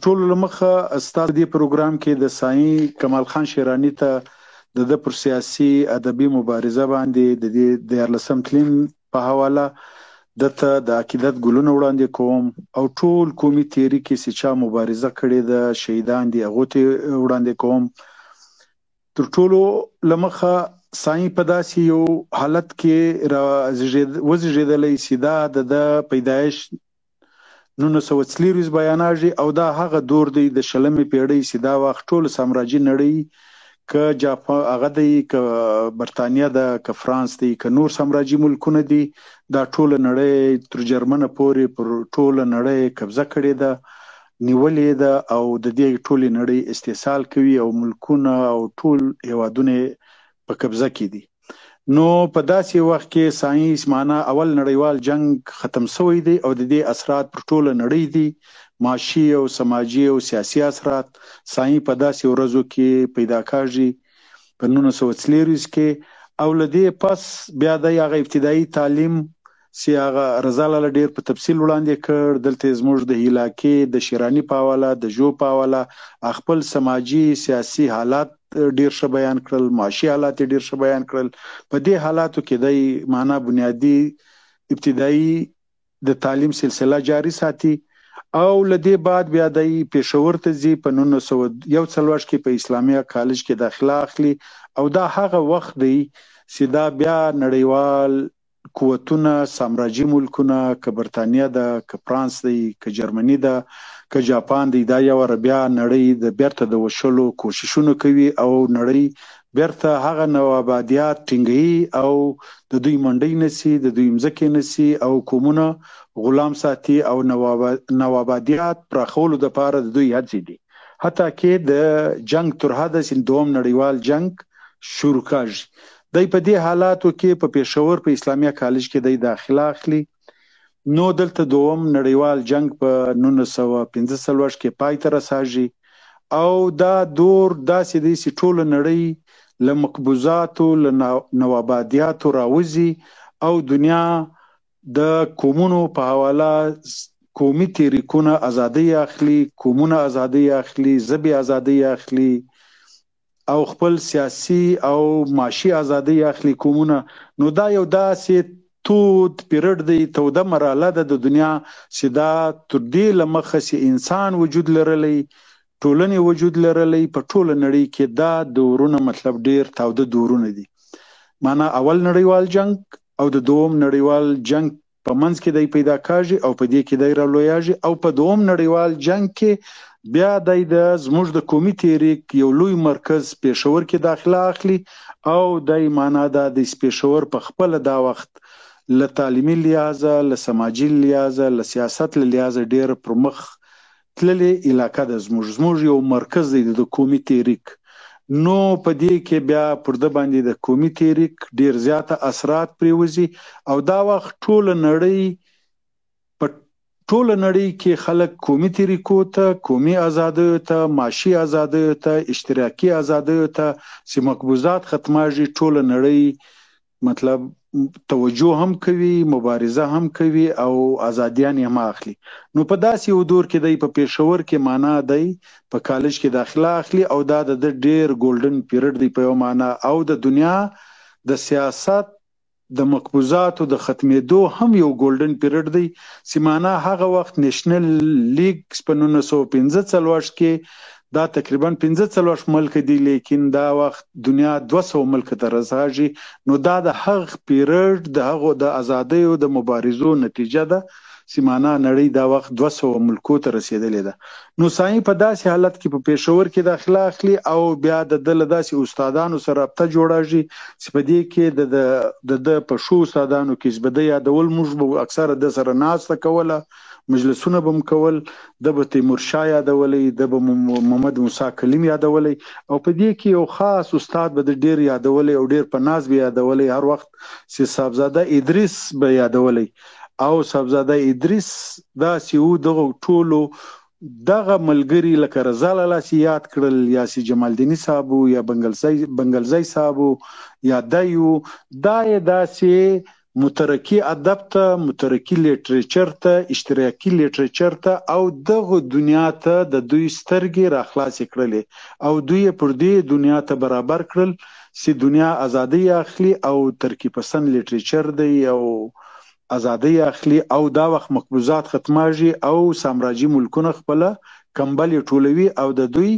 ټولو له مخه ستاسو دې پروګرام کې د سايي کمال خان شیراني ته د پر سیاسي ادبي مبارزه باندې د دې 14 تلین په حواله دته د عقیدت ګلونه وړاندې کوم او ټول قومي تیری کې چې چا مبارزه کړې د شهیدان دي هغه ته وړاندې کوم. تر ټولو له مخه سايي په داسې یو حالت کې وزیږېدلی چې دا د پیدایش 1940 بیاناږي او دا هغه دور دی د شلمې پیړۍ چې دا وخت ټول سامراجي نړۍ که جاپان هغه دی که برطانیه ده که فرانس دی که نور سامراجي ملکونه دي دا ټول نړۍ تر جرمنه پورې پر ټول نړۍ قبضه کړې ده نیولې ده او د دې ټول نړۍ استحصال کوي او ملکونه او ټول هیوادونه په قبضه کې دي. نو په داسې وخت کې ساينس معنا اول نړیوال جنگ ختم شوی دی او د دې اثرات پر ټوله نړۍ دي معاشي او سماجي او سیاسي اثرات. ساينس په داسې ورځو کې پیدا کاږي په 1940 کې او لدې پس بیا د هغه ابتدایي تعلیم چې هغه رضا لاله ډیر په تفصیل وړاندې کړ دلته زموږ د علاقې د شیراني په حواله د جو په حواله خپل سماجي سیاسي حالات ډیر ښه بیان کړل معاشي حالات ډیر ښه بیان کړل. په دې حالاتو کې د معنا بنیادی ابتدایي د تعلیم سلسله جاری ساتي او لدې بعد بیا د پېښور ته ځي په 1941 کې په اسلامي کالج کې داخله اخلي او دا هغه وخت دی چې دا بیا نړیوال قوتونه سامراجي ملکونه که برطانیه ده که فرانس دی که جرمني ده که جاپان دی دا یو بیا نړۍ د بیرته د وشلو کوششونه کوي او نړۍ بیرته هغه نوآبادیات ټینګوي او د دوی منډۍ نسی د دوی مځکې نسی او قومونه غلام ساتي او نوآبادیات پراخولو دپاره د دوی هڅې دي حتی کې د جنگ تر حده دوم نړیوال جنگ شروع کاږي. دی په دې حالاتو کې په پېښور په اسلامي کالج کې دی داخله اخلي. نو دلته دوم نړیوال جنگ په 1945 کې پای ته رساږي او دا دور داسې دی چې ټوله نړۍ له مقبوضاتو له نوآبادیاتو راوځي او دنیا د قومونو په حواله قومي تحریکونه ازادي اخلي قومونه ازادي اخلي ژبې ازادي اخلي او خپل سیاسي او معاشي ازادي اخلي قومونه. نو دا یو داسې تود پیریډ دی توده مرحله ده د دنیا چې دا تر دې له مخه چې انسان وجود لرلی ټولنې وجود لرلی په ټوله نړۍ کې دا دورونه مطلب ډیر تاوده دورونه دي. معنا اول نړیوال جنگ او د دوم نړیوال جنگ په منځ کې دی پیدا کاږي او په دې کې دی رالویاږي او په دوم نړیوال جنگ کې بیا د زموږ د قومي تحریک یو لوی مرکز پېښور کې داخله اخلي او د معنا د پېښور په خپل دا وخت له تعلیمي لحاظه له سماجي لحاظه له سیاست له لحاظه ډیر پرمخ تللې علاقه ده زموږ یو مرکز دی د قومي تحریک. نو په دې کې بیا پر د باندې د قومي تحریک ډیر زیاته اثرات پریوزي او دا وخت ټوله نړۍ کې خلک قومي تحریکو ته قومي ازادیو ته معاشي ازادیو ته اشتراکي ازادیو ته چې مقبوضات ختماږي ټوله نړۍ مطلب توجه هم کوي مبارزه هم کوي او ازادیان هم اخلي. نو په داسې یو دور کې دی په پېښور کې معنا دی په کالج کې داخله اخلي او دا د ډیر ګولډن پیریډ دی په یو معنا او د دنیا د سیاست د مقبوضاتو د ختمېدو هم یو ګولډن پیریډ دی چې معنا هغه وخت نیشنل لیګ په 1945 کې دا تقریبا 45 ملک دي لیکن دا وخت دنیا 200 ملک ته رساږي. نو دا د هغه پیریډ د هغه د ازادیو د مبارزو نتیجه ده چې معنا نړۍ دا وخت 200 ملکو ته رسیدلې ده. نو سايي په داسې حالت کې په پېښور کې داخله اخلي او بیا د داسې استادانو سره رابطه جوړاږي چې په دې کې د په شو استادانو کې زبده یادول موږ به اکثره د سره ناسته کوله مجلسونه به کول د به تیمور شاه یادولی د به محمد موسی کلیم یادولی او په دې کې یو خاص استاد به ډیر یادولی او ډیر په ناز به یادولی هر وخت چې صاحبزاده ادریس به یادولی او صاحبزاده ادریس دا چې دغه ټولو دغه ملګري لکه رضا لاله چې یاد کړل یا سي جمال دیني صاحب یا بنگلزی صاحب یا دایو دا داسې مترقي ادب ته، مترقي لیټریچر ته، اشتراکي لیټریچر ته او دغه دنیا ته د دوی سترګې راخلاصې کړلې او دوی پر دې دنیا ته برابر کړل چې دنیا ازادي اخلي او ترقي پسند لیټریچر دی او ازادي اخلي او دا وخت مقبوضات ختماږي او سامراجي ملکونه خپله کمبلې ټولوي او د دوی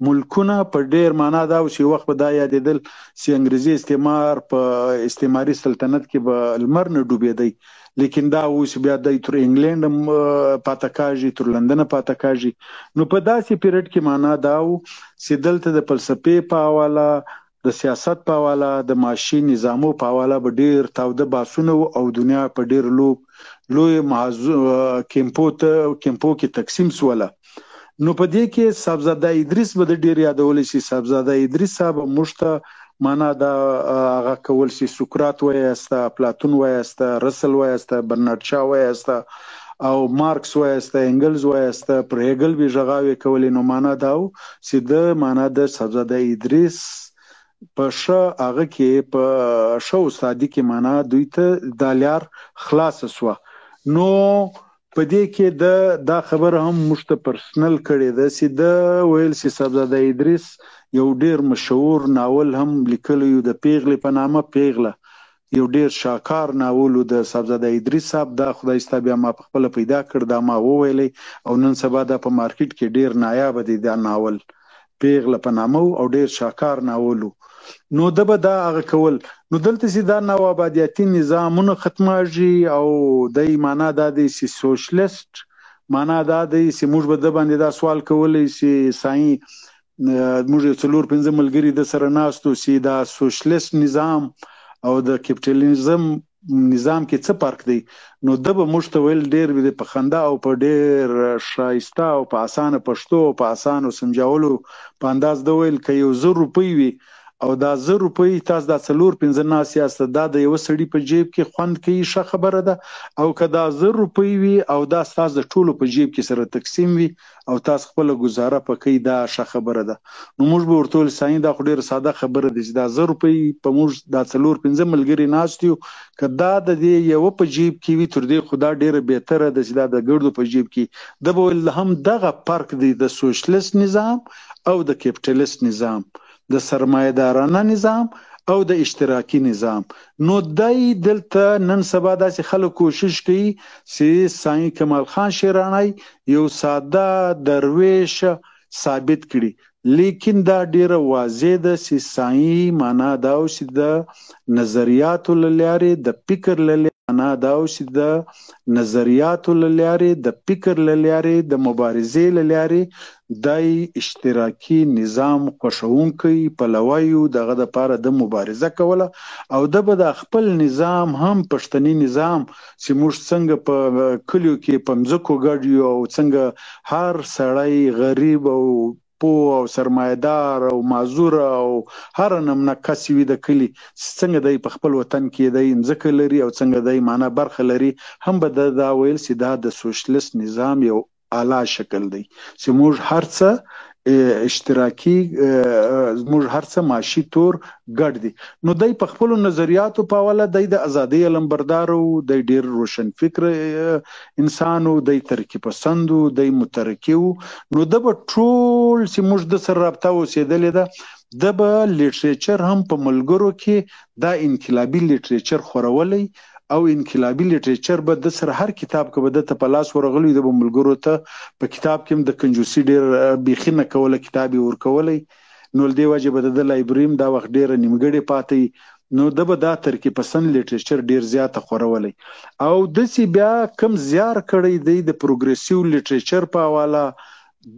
ملکونه په ډیر معنا دا و چې وخت به دا یادېدل چې انګریزي استعمار په استعماري سلطنت کې به لمر نه ډوبېدی لیکن دا اوس بیا دی تر انګلند پاته کاږي تر لندن پاته کاږي نو په داسې پیریډ کې معنا دا و چې دلته د فلسفې په حواله د سیاست په حواله د معاشي نظامو په حواله به ډیر تاوده بحثونه او دنیا په ډیر لوی کیمپو کې تقسیم سوله نو په دې کې صاحبزاده ادریس به د ډیر یادول شي صاحبزاده ادریس صاحب موږ ته معنا دا هغه کول شي سقراط وایسته پلاتون وایسته رسل وایسته برنارد شا وایسته او مارکس وایسته انګلز وایسته پر هګل به ژغاوي کولې نو معنا دا چې د معنا د صاحبزاده ادریس په هغه کې په استادي کې معنا دوی ته د لار خلاص سوه نو په دې کې دا خبره هم موږ ته پرسنل کړې ده چې د ویل چې صاحبزاده ادریس یو ډیر مشهور ناول هم لیکلی و د پیغلې په نامه پیغله یو ډیر شاکار ناول د صاحبزاده ادریس صاحب دا خدای ستا بیا ما په خپله پیدا کړ دا ما وویلی او نن سبا دا په مارکیټ کې ډیر نایابه دی دا ناول پیغله په نامه او ډیر شاکار ناول نو د به دا هغه کول نو دلته چې دا نوآبادیاتي نظامونه ختماږي او د معنا دا دی چې سوشلیست معنا دا دی چې موږ به د باندې دا سوال کولی چې ساين موږ یو 4-5 ملګري د سره ناستو چې دا سوشلیست نظام او د کیپټالیزم نظام کې څه فرق دی نو د به موږ ته ویل ډیر په خندا او په ډیر شایسته او په اسانه پښتو او په اسانه سمجاولو په انداز د ویل که یو 1,000 روپۍ وي او دا 1,000 روپۍ تاسو دا 4-5 ناس یاست دا د یو سړي په جیب کې خوند کوي ښه خبره ده او که دا 1,000 روپۍ وي او دا ستاسو د ټولو په جیب کې سره تقسیم وي او تاسو خپله ګزاره په کوي دا ښه خبره ده نو موږ به ورته ویل ساين دا خو ډېره ساده خبره ده چې دا 1,000 روپۍ په موږ دا 4-5 ملګري ناست یو که دا د دې یوه په جیب کې وي تر دې خو دا ډېره بهتره ده چې دا د ګردو په جیب کې ده به ویل هم دغه فرق دی د سوشلیست نظام او د کیپټالیست نظام د سرمایه‌دارانه نظام او د اشتراکي نظام نو دای دلته نن سبا داسې خلک کوشش کوي چې ساين کمال خان شیرانی یو ساده درویش ثابت کړي لیکن دا ډیره واضح ده چې ساين معنا دا چې د نظریاتو لارې د فکر لارې معنا دا چې د نظریاتو لارې د فکر لارې د مبارزې لارې دای اشتراکي نظام خوښونکی پلوی دغه دپاره د مبارزه کوله او د به د خپل نظام هم پښتني نظام چې موږ څنګه په کلیو کې په مځکو ګډ یو او څنګه هر سړی غریب او پوه او سرمایدار او معذور او هر نمونه کس وي د کلي څنګه دی په خپل وطن کې دی مځکه لري او څنګه دی معنا برخه لري هم به دا ویل چې دا د سوشلیست نظام یو اعلی شکل دی چې موږ هر څه اشتراکي موږ هر څه معاشي تور ګډ دي نو دی په خپلو نظریاتو په حواله دی د ازادۍ علمبردار و دی ډېر روشن فکر انسان و دی ترقي پسند و دی مترقي و نو د به ټول چې موږ د سره رابطه اوسېدلې ده د به لیټریچر هم په ملګرو کې دا انقلابي لیټریچر خورولی او انقلابي لیټریچر به د سره هر کتاب کې به د ته په لاس ورغلی د به ملګرو ته په کتاب کې هم د کنجوسي ډېر بیخي نه کوله کتاب یې ورکولی نو له دې وجې به د لایبرري هم دا وخت ډېره نیمګړې پاتې نو د به دا ترقي پسند لیټریچر ډېر زیاته خورولی او داسې بیا کم زیار کړی دی د پروګریسیو لیټریچر په حواله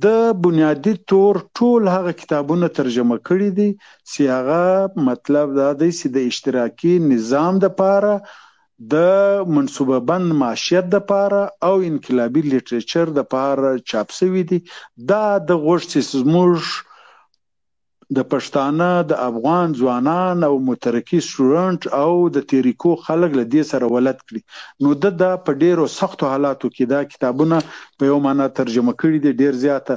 د بنیادي طور ټول هغه کتابونه ترجمه کړي دي چې هغه مطلب دا دی چې د اشتراکي نظام دپاره د منصوبه بند معیشت دپاره او انقلابي لیټریچر دپاره چاپ شوي دي دا د غوښت چې زموږ د پښتانه د افغان ځوانان او مترقي سټوډنټ او د تحریکو خلک له دې سره ولد کړي نو د په ډیرو سختو حالاتو کې دا کتابونه په یو معنا ترجمه کړي دي ډیر زیاته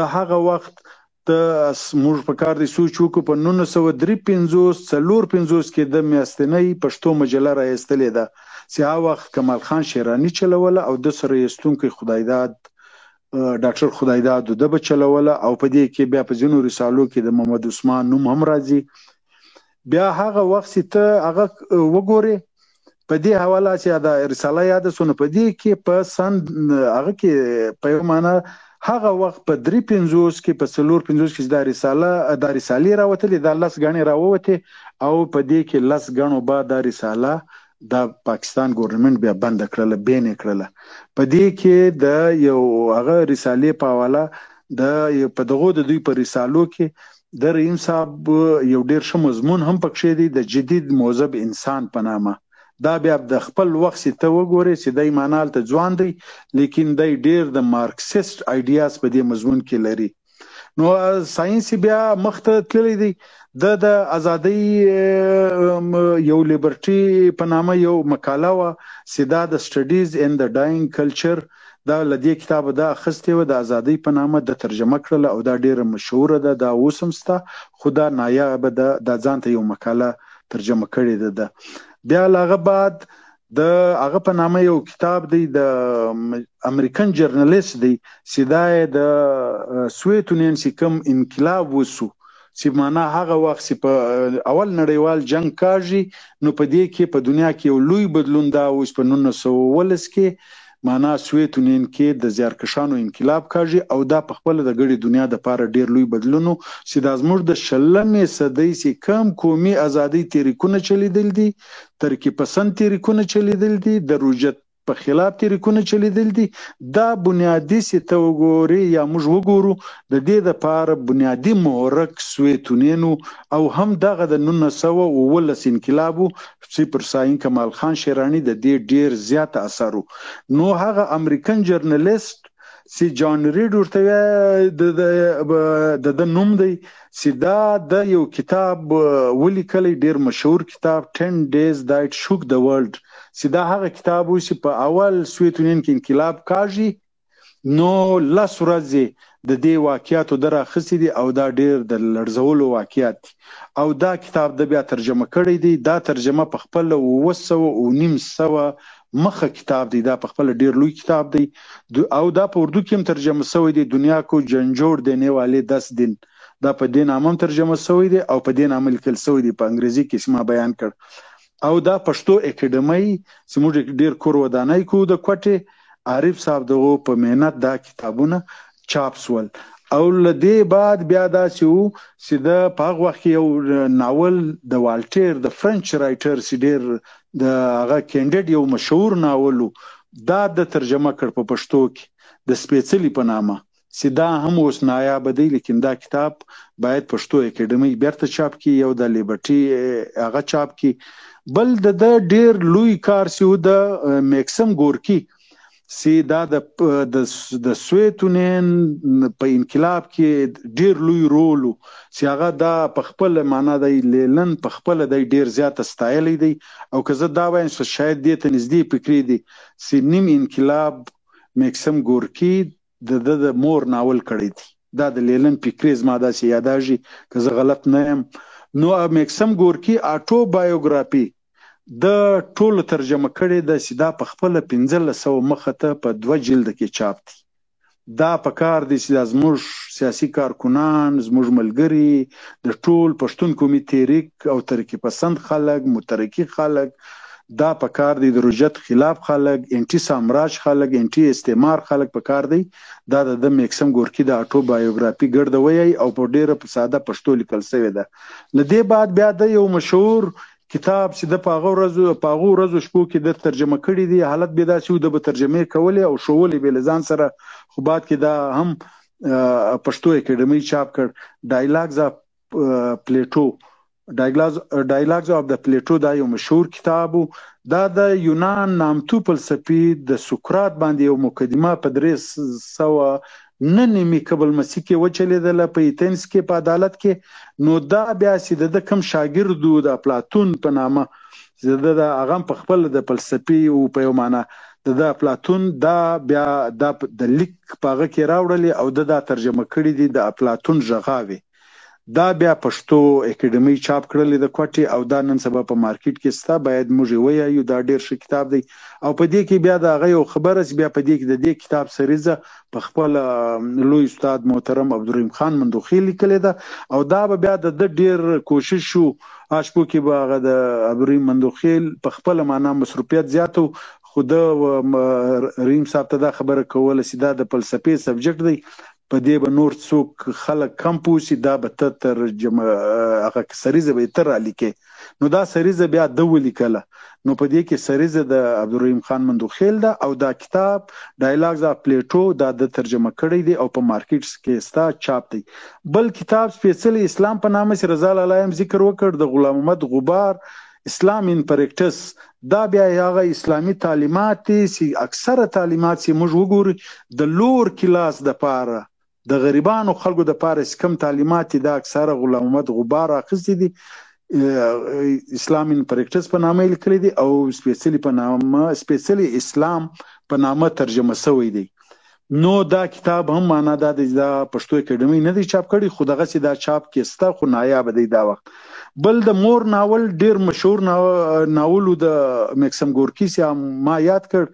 د هغه وخت موږ په کار دی سوچ وکړو په 1953 کې د میاشتنۍ پښتو مجله راایستلې ده چې هغه وخت کمال خان شیراني چلوله او د سره یستونکی خدایداد ډاکټر خدایداد د به چلوله او په دې کې بیا په ځینو رسالو کې د محمد عثمان نوم هم راځي. بیا هغه وخت چې ته هغه وګورې په دې حواله چې دا رساله یاده سونه په دې کې په سن هغه کې په یو معنا هغه وخت په 350 کې په 450 کې دا رسالې راوتلې دا 10 غاڼې راووتې او په دې کې 10 غاڼو بعد دا رساله د پاکستان ګورنمنت بیا بند کړله بین کړله. په دې کې د یو هغه رسالې په حواله د په دغه د دوی په رسالو کې د رحیم صاحب یو ډیر ښه مضمون هم پکښې دی د جدید مذهب انسان په نامه. دا بیا د خپل وخت ته وګورئ چې دای معنال ته ځوان دی لیکن دای ډیر د مارکسیست آیډیاز په دې مضمون کې لري. نو ساينس بیا مخته تللی دی د ازادۍ یو لیبرټي په نامه یو مقاله وه چې دا د سټډیز ان د ډاینګ کلچر دا لدې کتاب دا اخیستې وه د ازادۍ په نامه د ترجمه کړله او دا ډیره مشهوره ده دا اوس هم شته خو دا نایابه ده دا ځان ته یو مقاله ترجمه کړې ده. بیا هغه بعد د هغه په نامه یو کتاب دی د امریکن جرنالیست دی چې دا د سوویت یونین چې کوم انقلاب وسو چې معنا هغه وخت چې په اول نړیوال جنگ کاږي نو په دې کې په دنیا کې یو لوی بدلون دا اوس په 1919 کې معنا سوویت یونین کې د زیارکښانو انقلاب کاږي او دا په خپل د ګړي دنیا د پاره ډیر لوی بدلون چې دا زموږ د شلمې صدۍ چې کم قومي ازادي تحریکونه چلیدل دي ترکیب پسند تحریکونه چلیدل دي د روجت په خلاف تحریکونه چلیدل دي دا بنیادی چې ته وګورې یا موږ وګورو د دې دپاره بنیادي محرک سوویت یونین او هم دغه د 1919 انقلاب چې پر ساين کمال خان شیراني د دې ډیر زیات اثر نو هغه امریکن جرنالیست چې جان ریډ ورته د نوم دی چې دا د یو کتاب ولیکلی ډیر مشهور کتاب 10 days that shook the world چې دا هغه کتاب و چې په اول سوویت یونین کې انقلاب کاږي نو 10 ورځې د دې واقعیاتو در اخیستې دي او دا ډیر د لړزولو واقعیات دي او دا کتاب د بیا ترجمه کړی دی دا ترجمه په خپل 900 مخه کتاب دی دا په خپل ډیر لوی کتاب دی او دا په اردو کې هم ترجمه شوی دی دنیا کو جنجوړ دینے والے 10 दिन دا په دې نامه هم ترجمه شوی دی او په دې نامه لیکل شوی دی په انګریزي کې اسمه بیان کړ او دا پښتو اکیډمي چې موږ ډیر کور ودانای کو د کوټه عارف صاحب دغه په مهنت دا کتابونه چاپ سول او لدې بعد بیا دا چې د پاغ وخت یو ناول د والټیر د فرنچ رائټر چې ډیر د هغه کینډیډ یو مشهور ناول دا د ترجمه کړ په پښتو کې د سپېڅلي په نامه چې دا هم اوس نایاب دی لیکن دا کتاب باید پښتو اکیډمي بیرته چاپ کی یو د لیبرټي هغه چاپ کی بل د ډیر لوی کار چې د میکسم گورکی چې دا د سوویت یونین په انقلاب کې ډیر لوی رول چې هغه دا په خپل معنا دی لیلن په خپل دی ډیر زیات ستایلی دی او که زه دا وایم چې شاید دې ته نږدې فکري دی چې نیم انقلاب میکسم گورکی د مور ناول کړی دی دا د لیلن فکري زما داسې یاداږي که زه غلط نه یم نو میکسم گورکی آټو بایوګرافي د ټول ترجمه کړي د سیدا په خپل 1500 مخه ته په 2 جلد کې چاپ دي دا په کار دي چې زموږ سیاسي کارکونان زموږ ملګري د ټول پښتون قومي تحریک او ترکیب پسند خلک مترقي خلک دا په کار دي د روجت خلاف خلک انټي سامراج خلک انټي استعمار خلک په کار دي دا د میکسم گورکی د آټو بایوګرافي ګرځوي او په ډیره په ساده پښتو لیکل شوی ده لدې بعد بیا د یو مشهور کتاب چې د پاغو ورځو شپو کې د ترجمه کړی دی حالت به دا چې د ترجمه کولې او شولې به لزان سره خو بعد کې دا هم پښتو اکیډمي چاپ کړ ډایلاګز اف پلیټو ډایلاګز اف د پلیټو دا یو مشهور کتاب دا د یونان نامتو فلسفي د سقراط باندې یو مقدمه په 300 ننمي قبل مسیح کې وچلیدله په ایتنس کې په عدالت کې نو دا بیا چې د کم شاګرد د افلاطون په نامه د هغه په خپل د فلسفي او په یو معنا د افلاطون دا بیا د لیک په هغه کې راوړلې او دا ترجمه کړي دي د افلاطون ژغاوې. دا بیا پښتو اکیډمي چاپ کړلې د کوټې او دا نن سبا په مارکیټ کې ستا، باید موږ یې ووایو دا ډېر ښه کتاب دی. او په دې کې بیا د هغه یو خبره چې بیا په دې کې د دې کتاب سریزه په خپل لوی استاد محترم عبدالرحیم خان مندوخیل لیکلې ده او دا به بیا د ډېر کوشش شو اشپو کې به هغه د عبدالرحیم مندوخیل په خپله معنا مصروفیت زیاتو، خو د رحیم صاحب ته دا خبره کوله چې دا د فلسفې سبجیکټ دی، په دې به نور څوک خلک کم پوسي، دا به ته ترجمه هغه سریزه به یې ته رالیکې. نو دا سریزه بیا ده ولیکله. نو په دې کې سریزه د عبدالرحیم خان مندوخیل ده او دا کتاب ډایلاګز اف پلیټو دا د ترجمه کړی دی او په مارکیټس کې ستا چاپ دی. بل کتاب سپیڅلی اسلام په نامه چې رضا لالا هم ذکر وکړ د غلام محمد غبار اسلام ان پریکټس، دا بیا هغه اسلامي تعلیمات دي چې اکثره تعلیمات چې موږ وګورو د لور کلاس د پاره د غریبانو خلکو د پاره کم تعلیمات دا اکثره غلام محمد غبار اخیستي دي، اسلام ان پریکټس په نامه لیکلي دي او سپیڅلی اسلام په نامه ترجمه شوی دی. نو دا کتاب هم معنا دا د پښتو اکیډمي نه دی چاپ کړی، خو دغه چې دا چاپ کې ستا خو نایاب دی دا وخت. بل د مور ناول ډیر مشهور ناول د میکسم ګورکي چې ما یاد کړ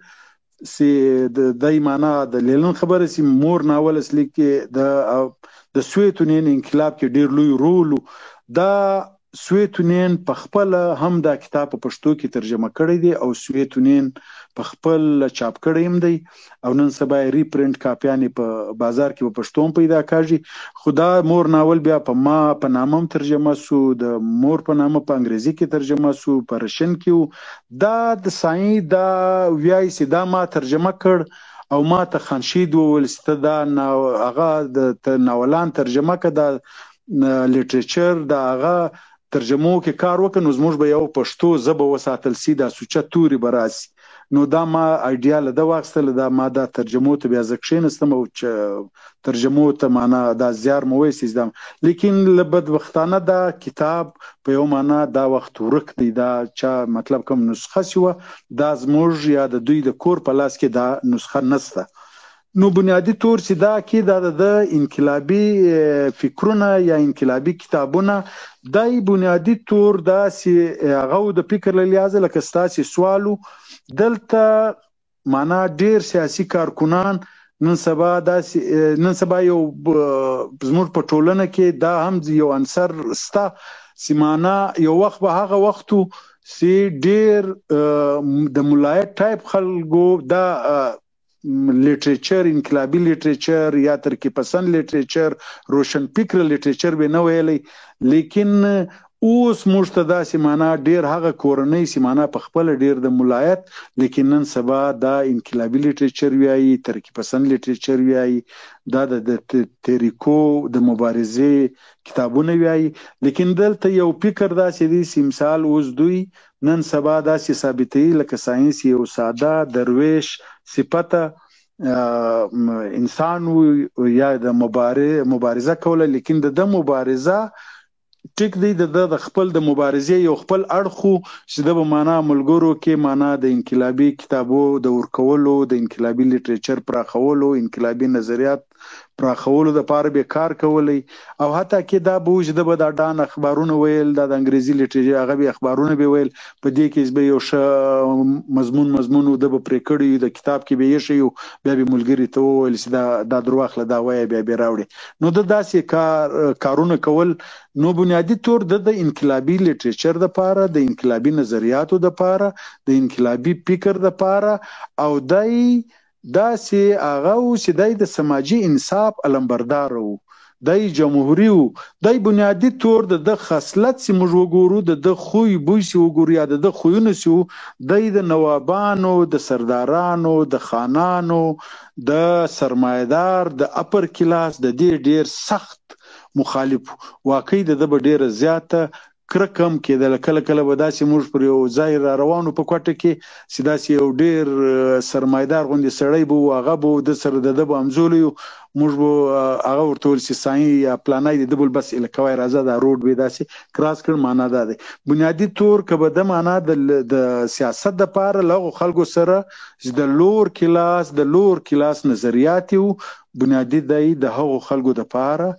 چې د معنا د لیلن خبره چې مور ناول اصلي کې د سوویت یونین انقلاب کې ډیر لوی رول دا سوویت یونین په خپل هم دا کتاب په پښتو کې ترجمه کړی دی او سوویت یونین په خپل چاپ کړی هم دی او نن سبا ریپرنٹ کاپیانې په بازار کې په پښتو هم پیدا کاږي. خو دا مور ناول بیا په نامه هم ترجمه سو، د مور په نامه په انګریزي کې ترجمه سو، په رشن کې دا د ساين دا ویای سي دا ما ترجمه کړ او ما ته خانشید وویل چې دا هغه د ناولان ترجمه کړه، دا لیټریچر دا هغه ترجمو کې کار وکړ، نو زموږ به یو پښتو ژبه وساتل سي، دا سوچه توري به راسي. نو دا ما ایډیا له ده واخیستله، دا ما دا ترجمو ته بیا زه کښېنستم او ترجمو ته معنا دا زیار مو وایستم. لیکن له بدبختانه دا کتاب په یو معنا دا وخت ورک دی، دا چا مطلب کوم نسخه سی وه دا زموږ یا د دوی د کور په لاس کې دا نسخه نسته. نو بنیادی طور چې دا کې د انقلابي فکرونه یا انقلابي کتابونه دای بنیادی طور دا چې هغه د فکر له لحاظه لکه ستاسې سوالو دلته معنا ډیر سیاسي کارکنان نن سبا یو زموږ په ټولنه کې دا هم یو عنصر ستا چې معنا یو وخت به هغه وختو چې ډیر د ملایت ټایپ خلکو دا لیټریچر انقلابي لیټریچر یا ترکیب پسند لیټریچر روشن فکر لیټریچر به نه ویلی، لیکن اوس موږ ته داسې معنا ډیر هغه کورنۍ چې معنا په خپله ډیر د ملایت لیکن نن سبا دا انقلابي لیټریچر ویایي، ترکیب پسند لیټریچر ویایي، دا د تحریکو د مبارزې کتابونه ویایي. لیکن دلته یو فکر داسې دی چې مثال اوس دوی نن سبا داسې ثابتوي لکه ساينس یو ساده درویش صفته انسان یا د مبارزه کوله، لیکن د مبارزه ټیک دی د خپل د مبارزې یو خپل اړخ چې د به معنا ملګرو کې معنا د انقلابي کتابو د ورکولو، د انقلابي لیټریچر پراخولو، انقلابي نظریات پراخولو د پاره به کار کولی او حتی کې دا بوج د به دا ډان اخبارونه ویل، دا د انګریزي لیټریچر هغه به اخبارونه به ویل، په دې کې به یو ښه مضمون د به پرې کړی د کتاب کې به یې شی بیا به ملګري ته وویل چې دا درواخله دا وایه بیا به راوړي. نو د داسې کارونه کول نو بنیادی طور د انقلابي لیټریچر د پاره، د انقلابي نظریاتو د پاره، د انقلابي فکر د پاره او دای دا چې هغه و چې دی د سماجي انصاف علمبردار و، دی جمهوري و، دی بنیادی طور د خصلت چې موږ وګورو د خوی بوی چې وګورو یا د خویونه چې دی د نوابانو، د سردارانو، د خانانو، د سرمایدار، د اپر کلاس د دې ډیر سخت مخالف، واقعي د به ډیره زیاته کرکه هم کېدله. کله کله به داسې موږ پر یو ځای را روانو په کوټه کې چې داسې یو ډېر سرمایدار غوندې سړی به و، هغه به د سره د ده به همزولی یو، موږ به هغه ورته ویل چې سایي یا پلانی دی، ده به بس ایله کوی راځه دا روډ به داسې کراس کړ. معنا دا دی بنیادي طور که به ده معنا د سیاست دپاره له هغو خلکو سره چې د لور کلاس نظریات یو، بنیادي دی د هغو خلکو دپاره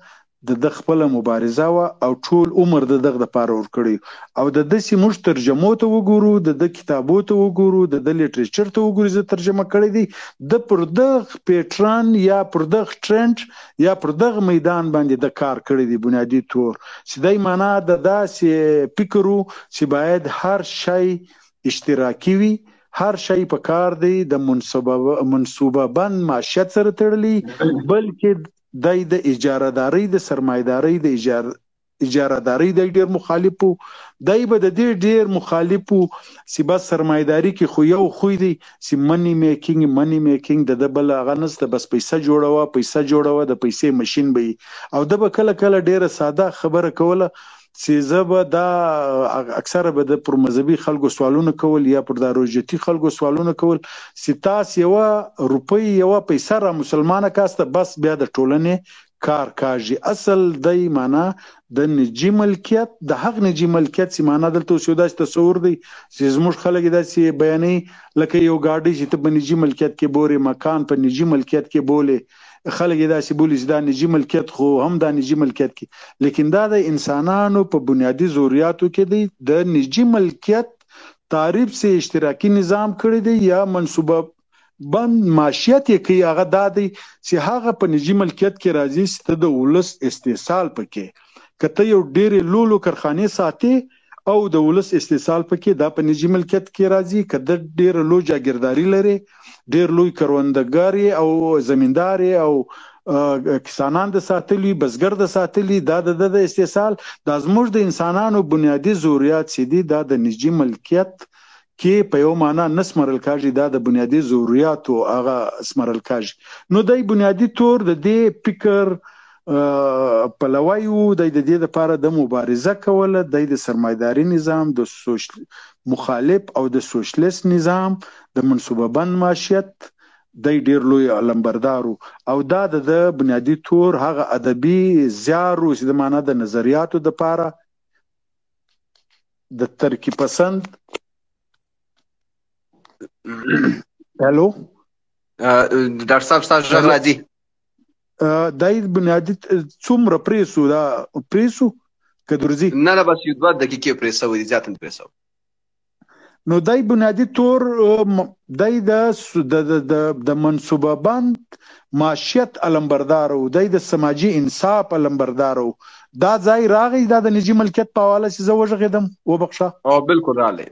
د خپله مبارزه وه او ټول عمر د دغه دپاره ورکړی او د داسې موږ ترجمو ته وګورو، د کتابو ته وګورو، د لیټریچر ته وګورو، زه ترجمه کړی دی د پر دغه پیټرن یا پر دغه ټرند یا پر دغه میدان باندې د کار کړی دی بنیادي طور چې دی معنا د داسې فکر و چې باید هر شی اشتراکي وي، هر شی په کار دی د منصوبه بند معیشت سره تړلی، بلکې دی د اجارهدارۍ د سرمایهدارۍ د اجارهدارۍ دی ډېر مخالف و. دی به د دې ډېر مخالف و چې بس سرمایهداري کې خو یو خوی دی چې منی میکینګ د ده بل هغه نشته، بس پیسه جوړوه د پیسې مشین به وي. او ده به کله کله ډېره ساده خبره کوله چې زه به دا اکثره به د پر مذهبي خلکو سوالونه کول یا پر دا روژتي خلکو سوالونه کول چې تاسو یوه روپۍ یوه پیسه را مسلمانه کاسته بس بیا د ټولنې کار کاږي. اصل دی معنا د نجي ملکیت، د هغه نجي ملکیت چې معنا دلته اوس یو داسې تصور دی چې زموږ خلک داسې بیانوي لکه یو ګاډی چې ته په نجي ملکیت کې بورې، مکان په نجي ملکیت کې بولې، خلک یې داسې بولي چې دا نجي ملکیت خو هم دا نجي ملکیت کې، لیکن دا د انسانانو په بنیادي ضروریاتو کې دی. د نجي ملکیت تعریف سے اشتراکي نظام کړی دی یا منصوبه بند معیشت یې کوي، هغه دا دی چې هغه په نجي ملکیت کې راځي چې ته د ولس استحصال پکې، که ته یو ډېرې لولو کارخانې ساتې او د ولس استحصال پکې، دا په نجي ملکیت کې راځي. که د ډېره لوی جاګیرداري لري، ډېر لوی کروندګار او زمیندار او کسانان د ساتلي، بزګر د ساتلي، دا د استحصال. دا زموږ د انسانانو بنیادي ضرورت چې دي دا د نجي ملکیت کې په یو معنا نه سمرل کېږي، دا د بنیادي ضرورتو هغه سمرل کېږي. نو دی بنیادي طور د دې فکر پلوی و، دی د دې لپاره د مبارزه کوله، دی د سرمایهداري نظام د مخالف او د سوشلیست نظام د منصوبه بند معیشت دی ډېر لوی علمبردار او دا د بنیادي طور هغه ادبي زیار و چې د معنا د نظریاتو دپاره د ترقي پسند هلو ډاکټر صاحب ستاسو غږ راځي. دای بنیادي څومره پریسو دا پریسو که درځي نه بس یو 2 دقیقې پریسو دي، زیات نه پریسو. نو دای بنیادي طور دای د منصوبه بند معیشت علمبردار او دای د سماجی انصاف علمبردار او دا ځای راغی دا د نجی ملکیت په حواله چې زه وژغېدم وبخښه.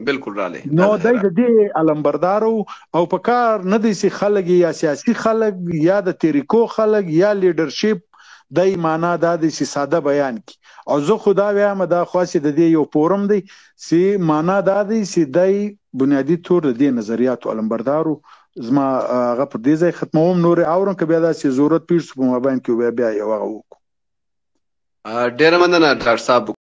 بالکل رالی نو دای د دې علمبردار او په کار نه دی چې خلک یا سیاسي خلک یا د طریقو خلک یا لیډرشپ دای معنا دا دی چې ساده بیان کی او زه خدا وایم دا خاصه د دې یو فورم دی چې معنا دا دی چې دای بنیادی طور د دې نظریات علمبردارو زما هغه په دې ځای ختموم. نور اورم که بیا داسې ضرورت پیښ په مابین کې بیا یو هغه وکړو. ډېره مننه ډاکټر صاحب.